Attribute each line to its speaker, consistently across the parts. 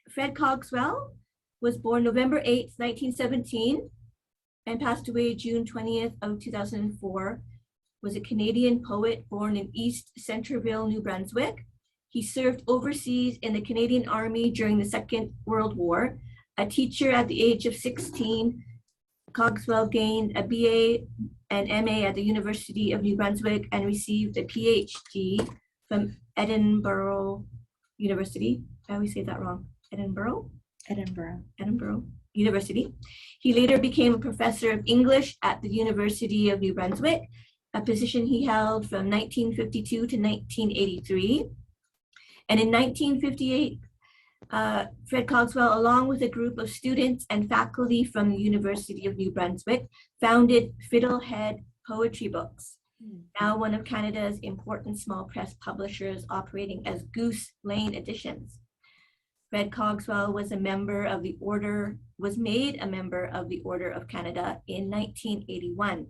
Speaker 1: Fred Cogswell was born November 8th, 1917, and passed away June 20th of 2004, was a Canadian poet born in East Centreville, New Brunswick. He served overseas in the Canadian Army during the Second World War. A teacher at the age of 16, Cogswell gained a BA and MA at the University of New Brunswick and received a PhD from Edinburgh University. I always say that wrong. Edinburgh University. He later became a professor of English at the University of New Brunswick, a position he held from 1952 to 1983. And in 1958, Fred Cogswell, along with a group of students and faculty from the University of New Brunswick, founded Fiddlehead Poetry Books, now one of Canada's important small press publishers operating as Goose Lane Editions. Fred Cogswell was made a member of the Order of Canada in 1981.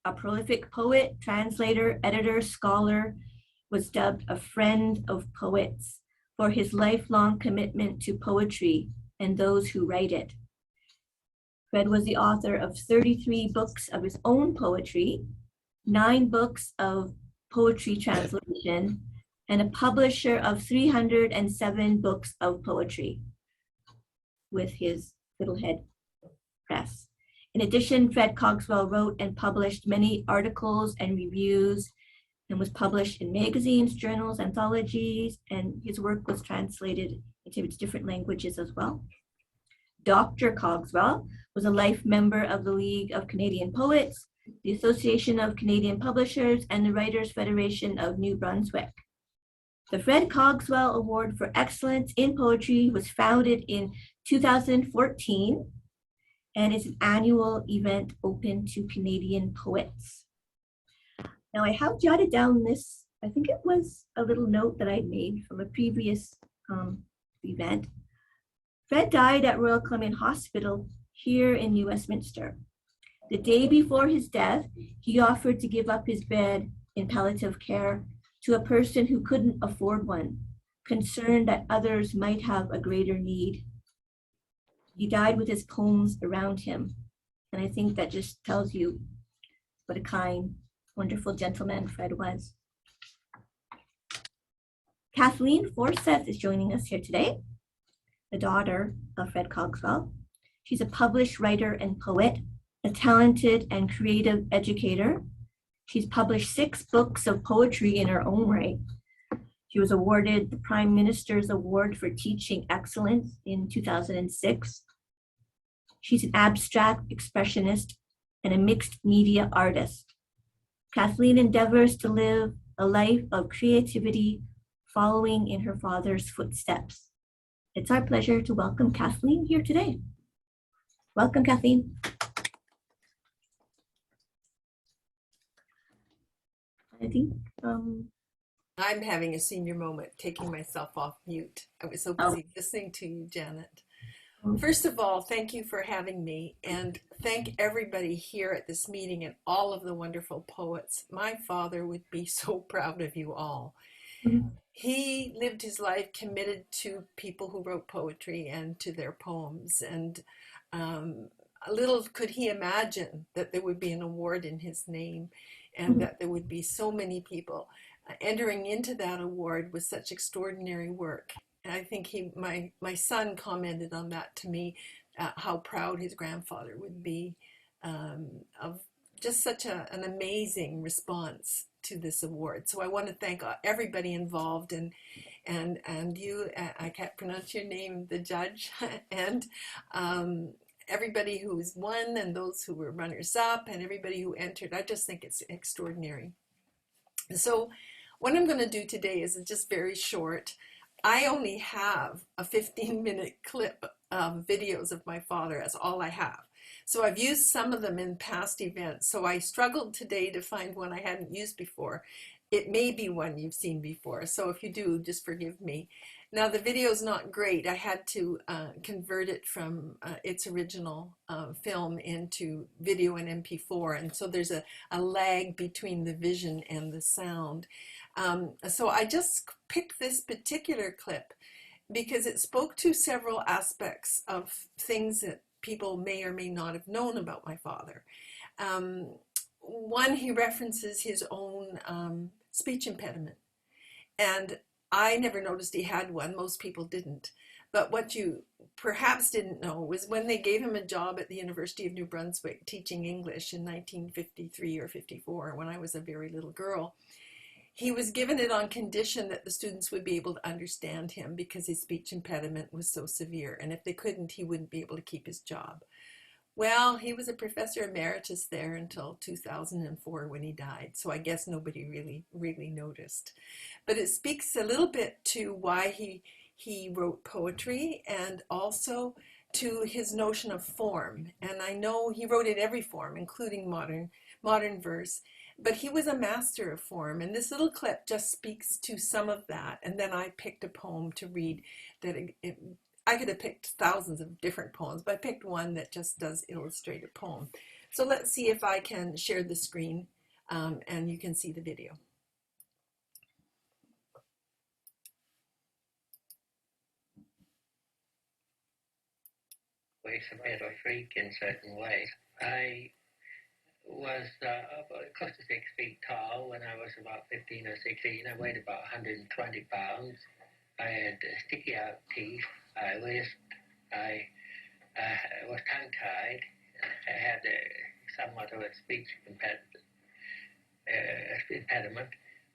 Speaker 1: A prolific poet, translator, editor, scholar, was dubbed a friend of poets for his lifelong commitment to poetry and those who write it. Fred was the author of 33 books of his own poetry, 9 books of poetry translation, and a publisher of 307 books of poetry with his Fiddlehead Press. In addition, Fred Cogswell wrote and published many articles and reviews and was published in magazines, journals, anthologies, and his work was translated into different languages as well. Dr. Cogswell was a life member of the League of Canadian Poets, the Association of Canadian Publishers, and the Writers' Federation of New Brunswick. The Fred Cogswell Award for Excellence in Poetry was founded in 2014 and is an annual event open to Canadian poets. Now I have jotted down this, I think it was a little note that I made from a previous event. Fred died at Royal Clement Hospital here in New Westminster. The day before his death, he offered to give up his bed in palliative care to a person who couldn't afford one, concerned that others might have a greater need. He died with his poems around him, and I think that just tells you what a kind, wonderful gentleman Fred was. Kathleen Forsythe is joining us here today, the daughter of Fred Cogswell. She's a published writer and poet, a talented and creative educator. She's published 6 books of poetry in her own right. She was awarded the Prime Minister's Award for Teaching Excellence in 2006. She's an abstract expressionist and a mixed media artist. Kathleen endeavors to live a life of creativity, following in her father's footsteps. It's our pleasure to welcome Kathleen here today. Welcome, Kathleen. I think
Speaker 2: I'm having a senior moment, taking myself off mute. I was so busy listening to you, Janet. First of all, thank you for having me, and thank everybody here at this meeting and all of the wonderful poets. My father would be so proud of you all. He lived his life committed to people who wrote poetry and to their poems, and little could he imagine that there would be an award in his name and that there would be so many people entering into that award with such extraordinary work. And I think my son commented on that to me, how proud his grandfather would be of just such an amazing response to this award. So I want to thank everybody involved and you, I can't pronounce your name, the judge, and everybody who's won and those who were runners up and everybody who entered. I just think it's extraordinary. So what I'm going to do today is just very short. I only have a 15-minute clip of videos of my father. That's all I have. So I've used some of them in past events. So I struggled today to find one I hadn't used before. It may be one you've seen before. So if you do, just forgive me. Now the video is not great. I had to convert it from its original film into video and MP4. And so there's a lag between the vision and the sound. So I just picked this particular clip because it spoke to several aspects of things that people may or may not have known about my father. One, he references his own speech impediment. And I never noticed he had one. Most people didn't. But what you perhaps didn't know was when they gave him a job at the University of New Brunswick teaching English in 1953 or 54, when I was a very little girl, he was given it on condition that the students would be able to understand him because his speech impediment was so severe. And if they couldn't, he wouldn't be able to keep his job. Well, he was a professor emeritus there until 2004 when he died. So I guess nobody really noticed. But it speaks a little bit to why he wrote poetry and also to his notion of form. And I know he wrote in every form, including modern verse, but he was a master of form. And this little clip just speaks to some of that. And then I picked a poem to read that I could have picked thousands of different poems, but I picked one that just does illustrate a poem. So let's see if I can share the screen and you can see the video.
Speaker 3: Always a bit of a freak in certain ways. I was close to 6 feet tall when I was about 15 or 16. I weighed about 120 pounds. I had sticky out teeth. I lisped. I was tongue-tied. I had somewhat of a speech impediment.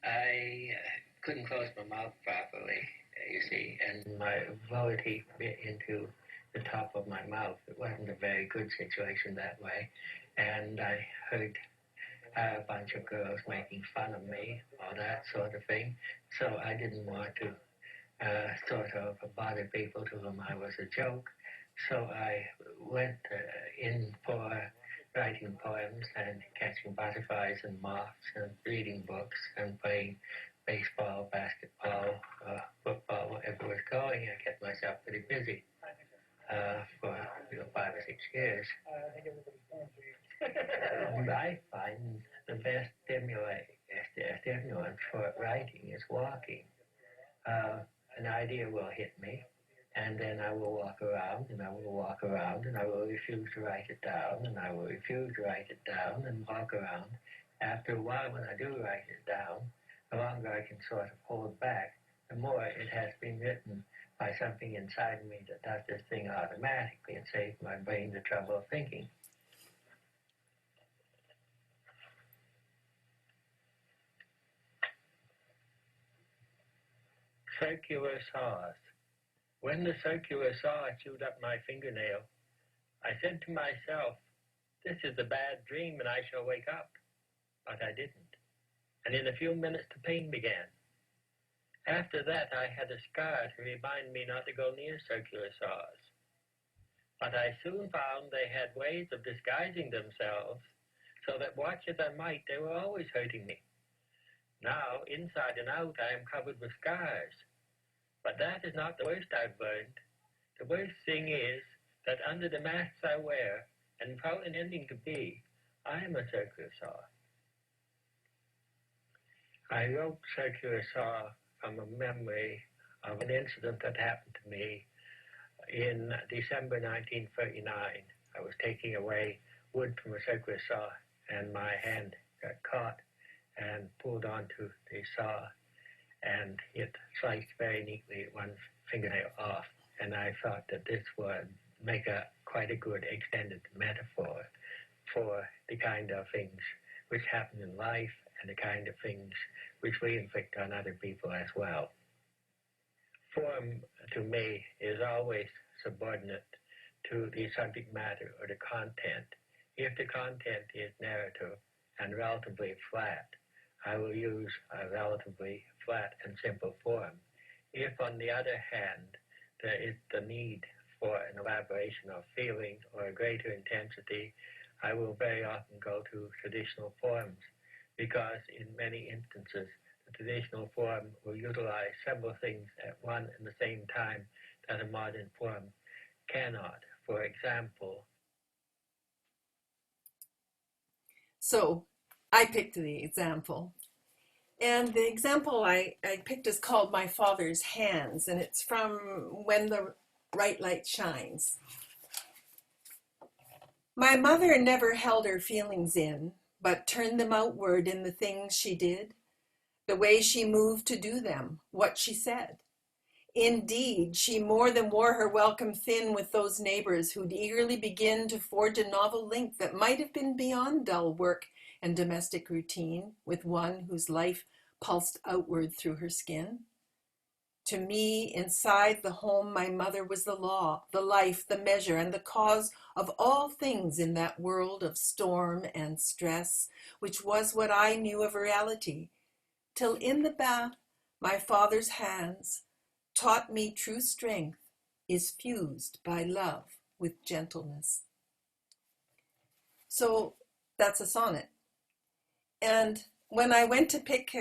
Speaker 3: I couldn't close my mouth properly, you see, and my lower teeth bit into the top of my mouth. It wasn't a very good situation that way. And I heard a bunch of girls making fun of me, all that sort of thing. So I didn't want to sort of bother people to whom I was a joke. So I went in for writing poems and catching butterflies and moths and reading books and playing baseball, basketball, football, whatever was going. I kept myself pretty busy for 5 or 6 years. I find the best stimulant for writing is walking. An idea will hit me, and then I will walk around, and I will walk around, and I will refuse to write it down, and I will refuse to write it down, and walk around. After a while, when I do write it down, the longer I can sort of hold back, the more it has been written by something inside me that does this thing automatically and saves my brain the trouble of thinking. Circular saws. When the circular saw chewed up my fingernail, I said to myself, this is a bad dream and I shall wake up. But I didn't. And in a few minutes the pain began. After that I had a scar to remind me not to go near circular saws. But I soon found they had ways of disguising themselves so that watch as I might, they were always hurting me. Now, inside and out, I am covered with scars. But that is not the worst I've learned. The worst thing is that under the masks I wear, and without intending to be, I am a circular saw. I wrote circular saw from a memory of an incident that happened to me in December 1939. I was taking away wood from a circular saw, and my hand got caught and pulled onto the saw, and it sliced very neatly one fingernail off. And I thought that this would make quite a good extended metaphor for the kind of things which happen in life and the kind of things which we inflict on other people as well. Form, to me, is always subordinate to the subject matter or the content. If the content is narrative and relatively flat, I will use a relatively flat and simple form. If, on the other hand, there is the need for an elaboration of feeling or a greater intensity, I will very often go to traditional forms, because in many instances, the traditional form will utilize several things at one and the same time that a modern form cannot. For example,
Speaker 2: so I picked the example. And the example I picked is called My Father's Hands, and it's from When the Right Light Shines. My mother never held her feelings in, but turned them outward in the things she did, the way she moved to do them, what she said. Indeed, she more than wore her welcome thin with those neighbors who'd eagerly begin to forge a novel link that might have been beyond dull work and domestic routine with one whose life pulsed outward through her skin. To me, inside the home, my mother was the law, the life, the measure, and the cause of all things in that world of storm and stress, which was what I knew of reality, till in the bath, my father's hands taught me true strength is fused by love with gentleness. So that's a sonnet. And when I went to pick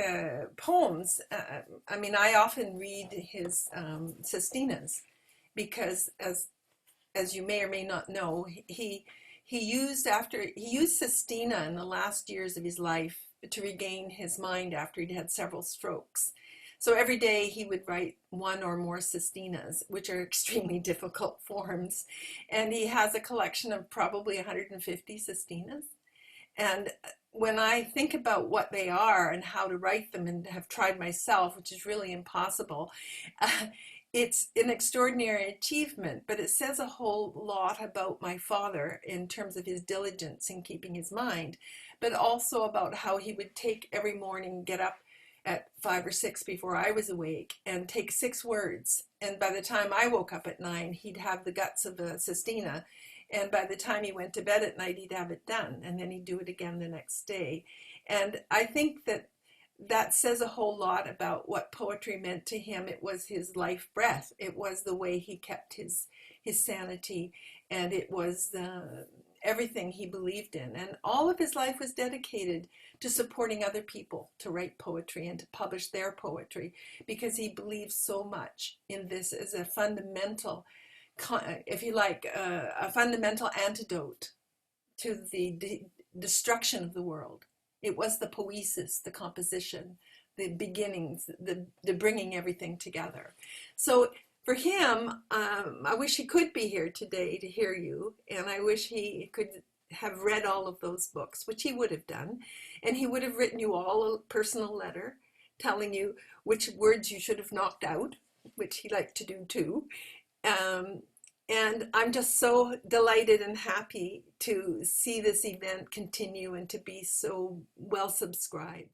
Speaker 2: poems, I often read his sestinas because, as you may or may not know, he used sestina in the last years of his life to regain his mind after he'd had several strokes. So every day he would write one or more sestinas, which are extremely difficult forms. And he has a collection of probably 150 sestinas. And when I think about what they are and how to write them and have tried myself, which is really impossible, it's an extraordinary achievement, but it says a whole lot about my father in terms of his diligence in keeping his mind, but also about how he would take every morning, get up at 5 or 6 before I was awake and take 6 words. And by the time I woke up at 9, he'd have the guts of a sestina. And by the time he went to bed at night, he'd have it done. And then he'd do it again the next day. And I think that says a whole lot about what poetry meant to him. It was his life breath. It was the way he kept his sanity. And it was everything he believed in. And all of his life was dedicated to supporting other people to write poetry and to publish their poetry, because he believed so much in this as a fundamental, if you like, a fundamental antidote to the destruction of the world. It was the poesis, the composition, the beginnings, the bringing everything together. So for him, I wish he could be here today to hear you, and I wish he could have read all of those books, which he would have done, and he would have written you all a personal letter telling you which words you should have knocked out, which he liked to do too. And I'm just so delighted and happy to see this event continue and to be so well subscribed.